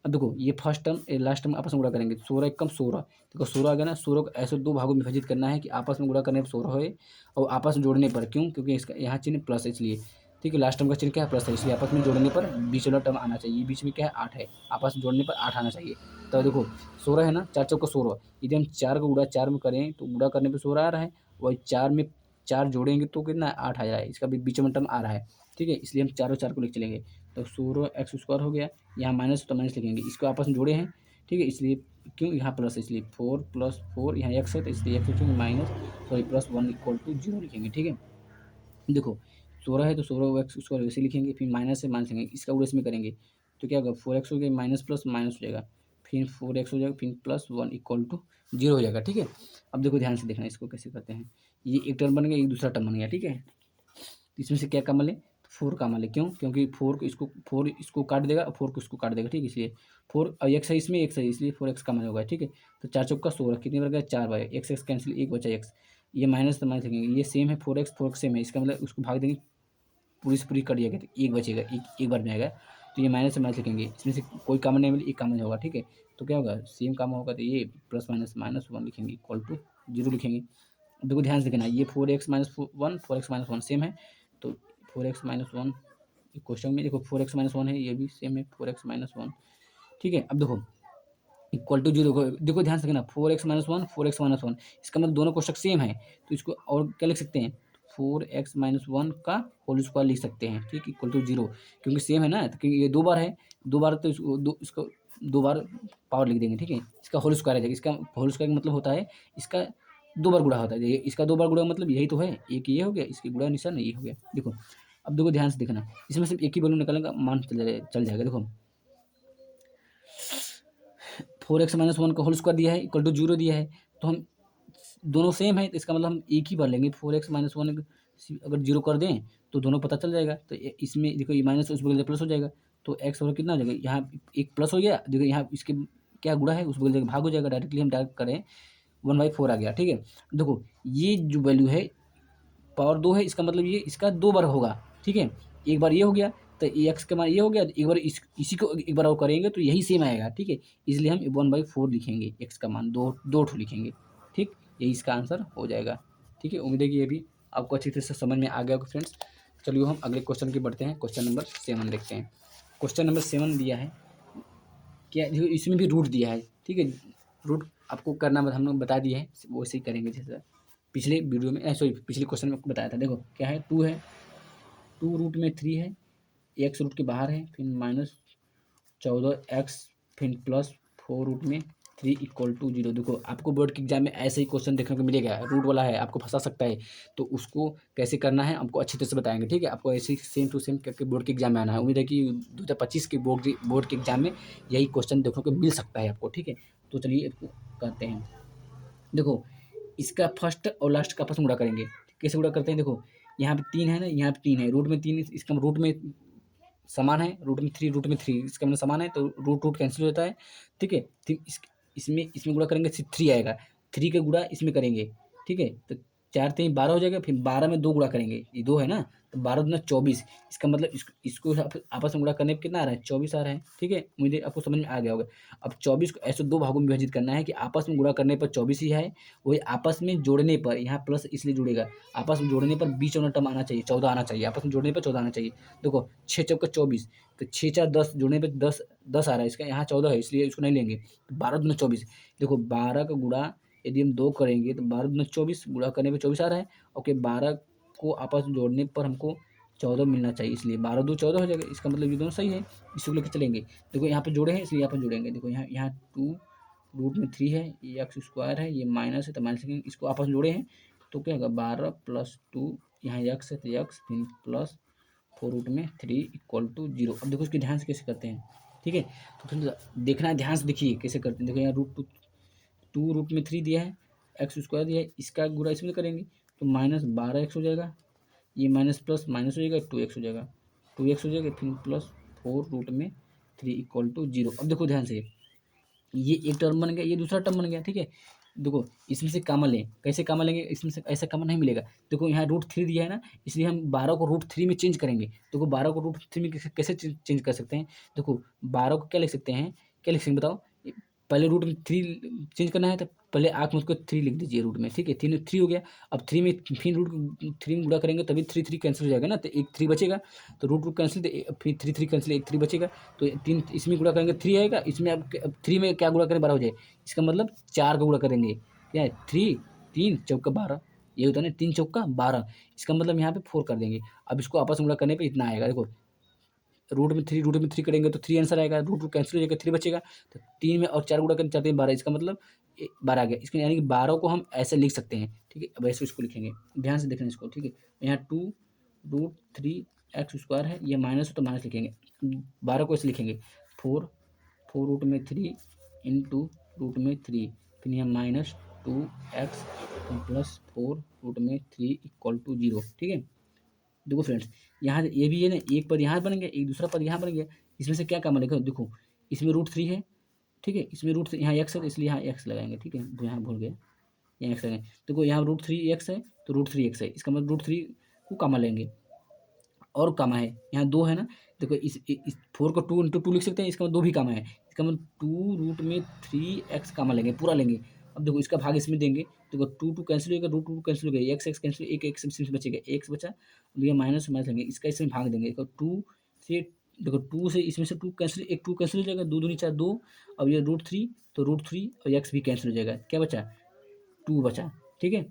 अब देखो ये फर्स्ट टर्म लास्ट टर्म आपस में गुणा करेंगे, 16 एक कम 16, देखो 16 आ गया ना, 16 को ऐसे 2 भागों में विभाजित करना है कि आपस में गुणा करने पर 16 होए और आपस में जोड़ने पर, क्यों, क्योंकि इसका यहाँ चिन्ह प्लस है इसलिए, ठीक है। लास्ट टर्म का चिन्ह क्या है, प्लस है, इसलिए आपस में जोड़ने पर बीच वाला टर्म आना चाहिए, बीच में क्या है 8 है, आपस में जोड़ने पर 8 आना चाहिए। तो देखो 16 है ना, 4 चौका 16, यदि हम 4 को गुणा 4 में करें तो गुणा करने पर 16 आ रहा है, वही 4 में 4 जोड़ेंगे तो कितना 8 आ जाएगा, इसका भी बीच में टर्म आ रहा है, ठीक है। इसलिए हम 4 और 4 को लिख चलेंगे, तो 16x² हो गया, यहाँ माइनस तो माइनस लिखेंगे, इसको आपस में जोड़े हैं, ठीक है, इसलिए क्यों यहाँ प्लस है, इसलिए 4 + 4 यहाँ x है, तो इसलिए x लिखेंगे +1 इक्वल टू 0 लिखेंगे, ठीक है। देखो 16 है तो 16x² वैसे लिखेंगे, फिर माइनस है माइनस लिखेंगे, इसका गुणा इसमें करेंगे तो क्या होगा, 4x हो गया, माइनस प्लस माइनस हो जाएगा, फिर 4x हो जाएगा, फिर +1 इक्वल टू 0 हो जाएगा, ठीक है। अब देखो ध्यान से देखना इसको कैसे करते हैं। ये एक टर्म बन गया, एक दूसरा टर्म बन गया, ठीक है। तो इसमें से क्या कॉमन ले, 4 कॉमन ले, क्यों, क्योंकि 4 इसको काट देगा और 4 को इसको काट देगा, ठीक है। इसलिए 4 x है इसमें, x है, इसलिए 4x कॉमन होगा, ठीक है। तो 4 चौका 16 कितनी बार गया, 4 बार, x कैंसिल, एक बचा x, ये माइनस तो माइनस लिखेंगे, ये सेम है 4x सेम है, इसका मतलब उसको भाग देंगे, पूरी से पूरी कट जाएगा तो एक बचेगा, एक बार में आएगा, तो ये माइनस से माइनस लिखेंगे, इसमें से कोई कॉमन नहीं मिले, एक कॉमन होगा, ठीक है। तो क्या होगा, सेम कॉमन होगा, तो ये +-(-1) लिखेंगे इक्वल टू 0 लिखेंगे। देखो ध्यान से देखना, ये 4x-1 4x-1 सेम है, तो 4x-1 क्वेश्चन में देखो 4x-1 है, ये भी सेम है 4x-1, ठीक है। अब देखो इक्वल टू 0, देखो ध्यान से देखना, 4x-1 4x-1, इसका मतलब दोनों क्वेश्चन सेम है, तो इसको और क्या लिख सकते हैं, 4x-1 का होल स्क्वायर लिख सकते हैं, ठीक, इक्वल टू 0, क्योंकि सेम है ना, तो क्योंकि ये 2 बार है, 2 बार तो इसको 2 बार पावर लिख देंगे, ठीक है। इसका होल स्क्वायर है, इसका होल स्क्वायर का मतलब होता है इसका 2 बार गुणा होता है, इसका 2 बार गुणा मतलब यही तो है, एक ये हो गया, इसकी गुणा निशान ये हो गया। देखो अब देखो ध्यान से देखना, इसमें सिर्फ एक ही वैल्यू निकालेगा, मान चल जाएगा। देखो 4x-1 का होल स्क्वायर दिया है इक्वल टू 0 दिया है, तो हम दोनों सेम है, तो इसका मतलब हम एक ही बार लेंगे, 4x-1 अगर 0 कर दें तो दोनों पता चल जाएगा। तो इसमें देखो ये माइनस उस बगल प्लस हो जाएगा, तो x और कितना हो जाएगा, यहाँ एक प्लस हो गया, देखो यहाँ इसके क्या गुणा है, उस बगल भाग हो जाएगा, डायरेक्टली हम डायरेक्ट करें 1/4 आ गया, ठीक है। देखो ये जो वैल्यू है पावर 2 है, इसका मतलब ये इसका 2 बार होगा, ठीक है। एक बार ये हो गया तो x का मान ये हो गया, एक बार इसी को एक बार और करेंगे तो यही सेम आएगा, ठीक है। इसलिए हम 1/4 लिखेंगे, x का मान 2 ठो लिखेंगे, ठीक, यही इसका आंसर हो जाएगा, ठीक है। उम्मीद है कि ये भी आपको अच्छी तरह से समझ में आ गया होगा फ्रेंड्स। चलिए हम अगले क्वेश्चन की बढ़ते हैं, क्वेश्चन नंबर 7 देखते हैं। क्वेश्चन नंबर 7 दिया है क्या, देखो इसमें भी रूट दिया है, ठीक है। रूट आपको करना हम लोग बता दिए हैं, वैसे ही करेंगे जैसे पिछले वीडियो में, सॉरी पिछले क्वेश्चन में बताया था। देखो क्या है, 2 है, 2 रूट में 3 है, x रूट के बाहर है, फिर -14x फिर +4 रूट में 3 इक्वल टू 0। देखो आपको बोर्ड के एग्जाम में ऐसे ही क्वेश्चन देखने को मिलेगा, रूट वाला है, आपको फंसा सकता है, तो उसको कैसे करना है आपको अच्छी तरह से बताएंगे, ठीक है। आपको ऐसे सेम टू सेम करके बोर्ड के एग्जाम में आना है। उम्मीद है कि 2025 के बोर्ड के एग्जाम में यही क्वेश्चन देखने को मिल सकता है आपको, ठीक है। तो चलिए करते हैं। देखो इसका फर्स्ट और लास्ट का आपस में गुणा करेंगे, कैसे गुणा करते हैं, देखो यहाँ पे 3 है ना, यहाँ पे 3 है, रूट में 3, इसका रूट में समान है, रूट में 3 इसका मतलब समान है, तो रूट कैंसिल हो जाता है, ठीक है। फिर इसमें गुणा करेंगे 3 आएगा, 3 का गुणा इसमें करेंगे, ठीक है। तो 4 3 12 हो जाएगा, फिर 12 में 2 गुणा करेंगे, ये 2 है ना, तो 12 दूना 24, इसका मतलब इसको आपस में गुणा करने पे कितना आ रहा है, 24 आ रहा है, ठीक है। मुझे आपको समझ में आ गया होगा। अब 24 को ऐसे 2 भागों में विभाजित करना है कि आपस में गुणा करने पर 24 ही है, वही आपस में जोड़ने पर, यहाँ प्लस इसलिए जुड़ेगा, आपस में जोड़ने पर बीच वाला टर्म आना चाहिए, 14 आना चाहिए, आपस में जोड़ने पर 14 आना चाहिए। देखो 6 चौका 24, तो 6 4 10 जोड़ने पे 10 आ रहा है, इसका यहाँ 14 है, इसलिए इसको नहीं लेंगे। 12 दूना 24, देखो 12 का गुणा यदि हम 2 करेंगे तो 12 दूना 24, गुणा करने पे 24 आ रहा है। ओके, 12 को आपस में जोड़ने पर हमको 14 मिलना चाहिए, इसलिए 12 2 14 हो जाएगा, इसका मतलब ये दोनों सही है, इसको लेकर चलेंगे। देखो यहाँ पे जोड़े हैं, इसलिए यहाँ पर जोड़ेंगे। देखो यहाँ 2 रूट में 3 है, ये एक्स स्क्वायर है, ये माइनस है तो माइनस लिखेंगे, इसको आपस में जोड़े हैं तो क्या होगा, 12 प्लस 2, यहाँ एक्स है तो एक्स, फिर प्लस 4 रूट में 3 इक्वल टू 0। अब देखो इसके ध्यान से कैसे करते हैं, ठीक है। तो फिर देखना है, ध्यान से देखिए कैसे करते हैं। देखो यहाँ टू रूट में 3 दिया है, एक्स स्क्वायर दिया है, इसका गुणा इसमें करेंगे तो माइनस 12x हो जाएगा, ये माइनस प्लस माइनस हो जाएगा, 2x हो जाएगा, 2x हो जाएगा, फिर प्लस 4 रूट में 3 इक्वल टू 0। अब देखो ध्यान से, ये एक टर्म बन गया, ये दूसरा टर्म बन गया, ठीक है। देखो इसमें से कॉमन लें, कैसे कॉमन लेंगे, इसमें से ऐसा कॉमन नहीं मिलेगा। देखो यहाँ √3 दिया है ना, इसलिए हम 12 को √3 में चेंज करेंगे। देखो 12 को √3 में कैसे चेंज कर सकते हैं, देखो 12 को क्या लिख सकते हैं, क्या लिख सकते हैं बताओ। पहले रूट में 3 चेंज करना है तो पहले आप मुझको 3 लिख दीजिए रूट में, ठीक है। 3 हो गया, अब 3 में फिर √3 में गुणा करेंगे तभी 3 कैंसिल हो जाएगा ना, तो एक 3 बचेगा, तो रूट कैंसिल, तो फिर 3 कैंसिल, एक 3 बचेगा, तो 3 इसमें गुणा करेंगे 3 आएगा, इसमें अब 3 में क्या गुणा करें, 12 हो जाए, इसका मतलब 4 का गुणा करेंगे, क्या है 3 3 चौका 12, ये होता है ना 3 चौका 12, इसका मतलब यहाँ पे 4 कर देंगे। अब इसको आपस में गुणा करने पे इतना आएगा, देखो रूट में 3 करेंगे तो 3 आंसर आएगा, रूट कैंसिल हो जाएगा, 3 बचेगा, तो 3 में और 4 गुणा करके 4 3 12, इसका मतलब 12 आ गया। इसके यानी कि 12 को हम ऐसे लिख सकते हैं, ठीक है। अब ऐसे इसको लिखेंगे, ध्यान से देखना इसको, ठीक है। यहाँ 2√3x² है, ये माइनस हो तो माइनस लिखेंगे, 12 को ऐसे लिखेंगे, 4 रूट में 3 इंटू रूट में 3, फिर यहाँ -2x प्लस 4 रूट में 3 इक्वल टू 0, ठीक है। देखो फ्रेंड्स, यहाँ ये भी है ना, एक पद यहाँ बन गया, एक दूसरा पद यहाँ बन गया, इसमें से क्या काम है, देखो इसमें √3 है, ठीक है, इसमें रूट यहाँ x है तो इसलिए यहाँ x लगाएंगे, ठीक है, तो यहाँ भूल गए, यहाँ x लगाएंगे। देखो यहाँ √3x है तो √3x है, इसका मतलब √3 को कामा लेंगे, और कामा है यहाँ 2 है ना, देखो इस 4 को 2 इंटू 2 लिख सकते हैं, इसका मतलब 2 भी कामा है, इसका मतलब 2 रूट में 3x कामा लेंगे, पूरा लेंगे। अब देखो इसका भाग इसमें देंगे, देखो 2 कैंसिल होगा, √2 कैंसिल हो गया, x कैंसिल, एक x बचेगा, x बचा, ये माइनस माइनस लेंगे, इसका इसमें भाग देंगे, देखो 2 से, देखो 2 से इसमें से 2 कैंसिल, एक 2 कैंसिल हो जाएगा, 2 दूनी 4 2, अब ये √3, तो √3 और x भी कैंसिल हो जाएगा, क्या बचा 2 बचा, ठीक है,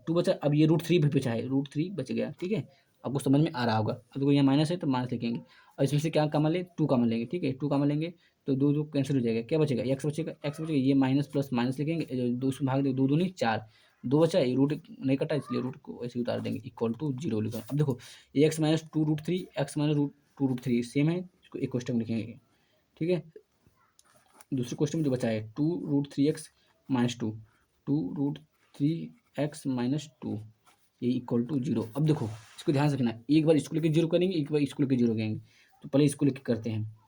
2 बचा। अब ये √3 भी बचा है, √3 बच गया, ठीक है। आपको समझ में आ रहा होगा। अब देखो यहाँ माइनस है तो माइनस लिखेंगे, और इसमें से क्या कॉमन ले, 2 कॉमन लेंगे, ठीक है, 2 कॉमन लेंगे तो 2 2 कैंसिल हो जाएगा, क्या बचेगा, x बचेगा, ये माइनस प्लस माइनस लिखेंगे, 2 से भाग दे, 2 दूनी 4, 2 बचा, ये रूट नहीं कटा इसलिए रूट को ऐसे उतार देंगे, इक्वल टू 0 लिखा। अब देखो x minus 2√3, x minus 2√3 same है, इसको एक क्वेश्चन में लिखेंगे, ठीक है। दूसरे क्वेश्चन में जो बचा है 2√3x माइनस 2√3x माइनस 2, ये इक्वल टू 0। अब देखो इसको ध्यान से रखना, एक बार इसको लेके 0 करेंगे, एक बार इसको लेके 0 करेंगे, तो पहले इसको लेके करते हैं।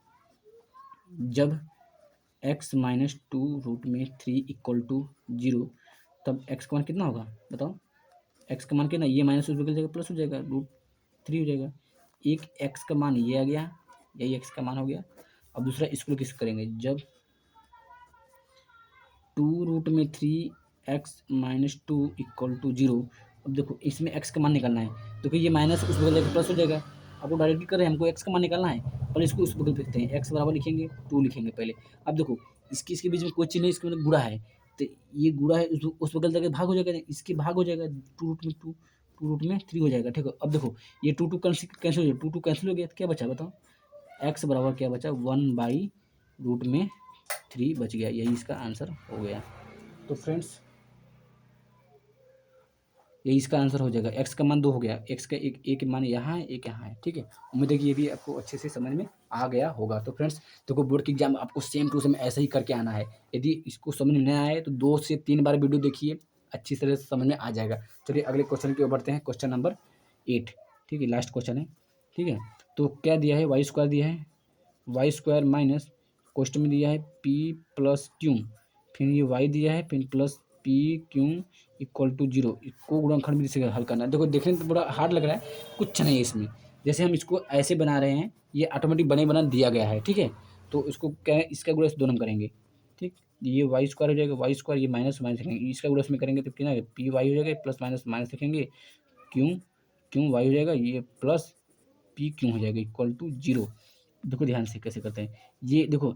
जब x माइनस 2√3 इक्वल टू 0, तब x का मान कितना होगा बताओ, x का मान कितना, ये माइनस उस बदल जाएगा, प्लस हो जाएगा, √3 हो जाएगा, एक x का मान ये आ गया, यही x का मान हो गया। अब दूसरा इसको किस करेंगे, जब 2√3x माइनस 2 इक्वल टू 0, अब देखो इसमें x का मान निकालना है, देखो ये माइनस उस बगल जाकर प्लस हो जाएगा, आपको डायरेक्टली कर रहे हैं, हमको x का मान निकालना है, पहले इसको उस बगल फेंकते हैं, x बराबर लिखेंगे 2 लिखेंगे पहले। अब देखो इसके बीच में कोई चिन्ह नहीं, इसके मतलब गुणा है, तो ये गुणा है, उस बगल जाकर भाग हो जाएगा, इसके भाग हो जाएगा, 2√3 हो जाएगा, ठीक है। अब देखो ये 2 कैंसिल हो जाएगा, 2 कैंसिल हो गया, तो क्या बचा बताओ, x बराबर क्या बचा, 1/√3 बच गया, यही इसका आंसर हो गया। तो फ्रेंड्स यही इसका आंसर हो जाएगा, x का मान 2 हो गया, x का एक मान यहाँ है, एक यहाँ है, ठीक है। उम्मीद है कि ये भी आपको अच्छे से समझ में आ गया होगा। तो फ्रेंड्स देखो बोर्ड की एग्जाम आपको सेम टू सेम ऐसे ही करके आना है, यदि इसको समझ में नहीं आए तो 2 से 3 बार वीडियो देखिए, अच्छी तरह से समझ में आ जाएगा। चलिए अगले क्वेश्चन की ओर बढ़ते हैं, क्वेश्चन नंबर 8, ठीक है, लास्ट क्वेश्चन है, ठीक है। तो क्या दिया है, y² दिया है, y² माइनस क्वेश्चन में दिया है p प्लस क्यू, फिर ये y दिया है, फिर plus p q equal to 0 को गुणनखंड में से हल करना है। देखो देखने में तो बड़ा हार्ड लग रहा है, कुछ नहीं है इसमें। जैसे हम इसको ऐसे बना रहे हैं, ये ऑटोमेटिक बने बना दिया गया है, ठीक है। तो इसको क्या है, इसका गुणा इस दोनों में करेंगे, ठीक। ये वाई स्क्वायर हो जाएगा, वाई स्क्वायर ये माइनस माइनस लिखेंगे, इसका गुणा इसमें करेंगे तो कितना पी वाई हो जाएगा, प्लस माइनस माइनस लिखेंगे, क्यों क्यों वाई हो जाएगा, ये प्लस पी क्यों हो जाएगा इक्वल टू 0। देखो ध्यान से कैसे करते हैं, ये देखो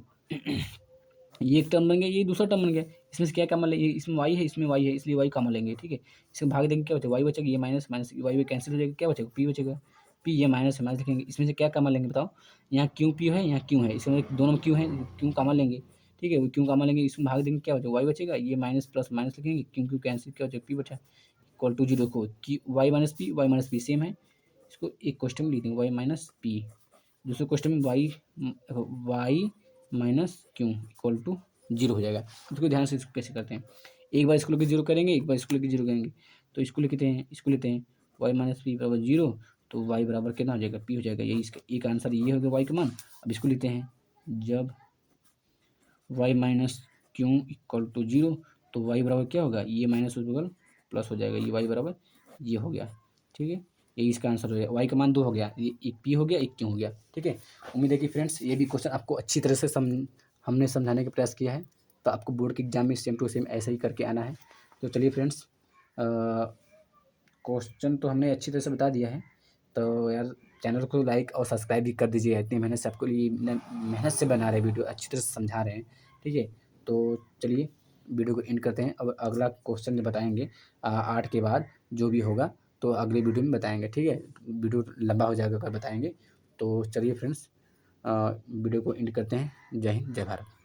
ये एक टर्म बन गया, ये दूसरा टर्म बन गया। इसमें से क्या कॉमन लेंगे, इसमें वाई है, इसमें वाई है, इसलिए वाई कॉमन लेंगे, ठीक है। इसमें भाग देंगे, क्या बचेगा, वाई बचेगा, ये माइनस माइनस वाई कैंसिल हो जाएगा, क्या बचेगा, पी बचेगा। पी ये माइनस माइनस लिखेंगे, इसमें से क्या कॉमन लेंगे बताओ, यहाँ क्यों पी है, यहाँ क्यों है, इसमें दोनों में क्यों है, क्यों कॉमन लेंगे, ठीक है। वो क्यों कॉमन लेंगे, इसमें भाग देंगे, क्या बचेगा, वाई बचेगा, ये माइनस प्लस माइनस लिखेंगे, क्यों क्यों कैंसिल, क्या बचेगा, पी बचा इक्वल टू 0 को वाई माइनस पी सेम है। इसको एक क्वेश्चन में लिख देंगे वाई माइनस पी, दूसरे क्वेश्चन में वाई माइनस क्यों इक्वल टू 0 हो जाएगा। इसको ध्यान से इसको कैसे करते हैं, एक बार इसको लेके 0 करेंगे, एक बार इसको लेके 0 करेंगे। तो इसको लेते हैं वाई माइनस पी बराबर 0, तो वाई बराबर कितना हो जाएगा, पी हो जाएगा। यही इसका एक आंसर ये हो गया वाई का मान। अब इसको लेते हैं, जब वाई माइनस क्यों इक्वल टू 0, तो वाई बराबर क्या होगा, ये माइनस बगल प्लस हो जाएगा, ये वाई बराबर ये हो गया, ठीक है। यही इसका आंसर हो गया, वाई का मान 2 हो गया, ये एक पी हो गया, एक क्यों हो गया, ठीक है। उम्मीद है कि फ्रेंड्स ये भी क्वेश्चन आपको अच्छी तरह से हमने समझाने का प्रयास किया है। तो आपको बोर्ड के एग्जाम में सेम टू सेम ऐसे ही करके आना है। तो चलिए फ्रेंड्स, क्वेश्चन तो हमने अच्छी तरह से बता दिया है। तो यार चैनल को लाइक और सब्सक्राइब भी कर दीजिए, इतनी मेहनत से आपको लिए मेहनत से बना रहे हैं, वीडियो अच्छी तरह से समझा रहे हैं, ठीक है। तो चलिए वीडियो को एंड करते हैं। अब अगला क्वेश्चन बताएंगे 8 के बाद जो भी होगा, तो अगले वीडियो में बताएंगे, ठीक है। वीडियो लंबा हो जाएगा अगर बताएंगे। तो चलिए फ्रेंड्स, वीडियो को एंड करते हैं। जय हिंद, जय भारत।